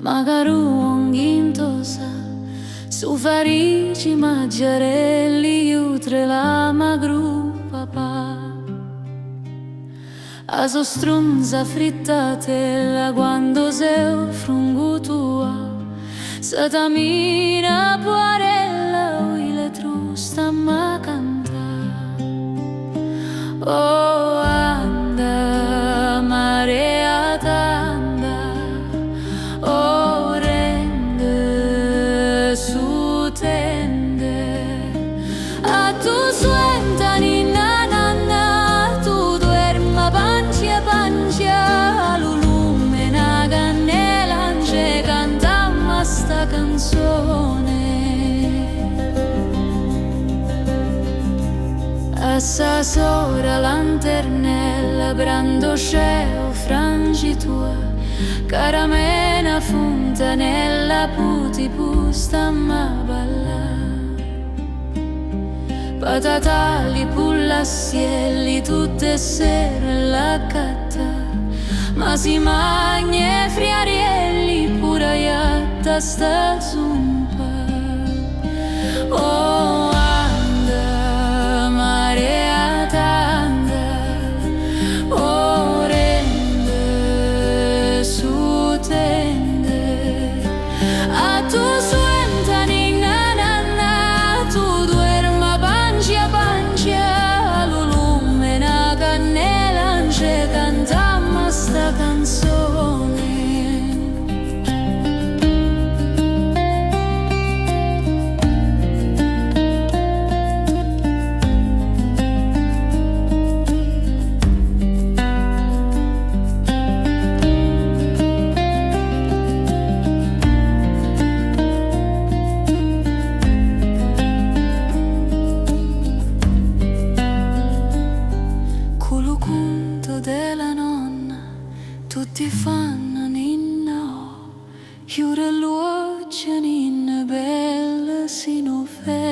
magari un gintosa, su farici maggiarelli, utre la magru papà. A so strunza frittatella quando sei frungu tua, se t'amina puarella, uile trusta ma canta. Oh, anda, marea tanda, oh, rende su tende, a tu suenta ninna nanna, tu duerma pancia pancia, l'ulumena cannella ange cantamma sta canzone. A sa sora lanternella, brando sceo frangi tua, caramena fontanella, puti pusta ma balla. Patatali, pullassielli, tutte sere la catta, ma si magne friarielli, pura iatta sta zumpa. Oh, anda, marea tanda, oh, rende su tende, a tu suenta ninna nanna, tu duerma pancia pancia, l'ulumena cannella ange cantamma sta canzone. Culucunto della nonna, tutti fanno ninna, chiude l'occhio ninna bella si non fe.